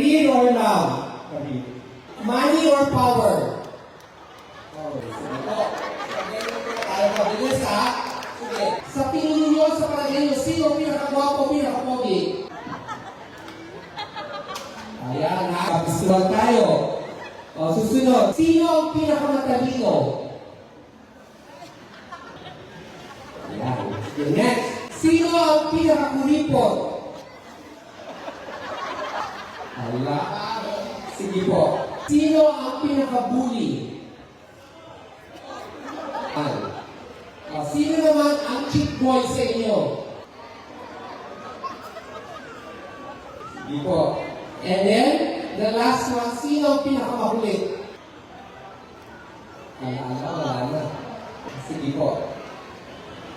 Career or love? Career. Money or power? Power. Sige po. Tayo mabilis ha. Sige. Sa tingin niyo, sa palagay niyo, sino pinakagwapo, pinakapogi? Ayan ha. Kapisuan tayo. O, susunod. Sino ang pinakamatalino? Ayan. Sige, next. Sino ang pinakakuripot? Wala. Sige po. Sino ang pinaka-bully? Sino naman ang cheap boy sa inyo? Sige po. And then, the last one, sino ang pinaka-makulit? Wala na. Sige po.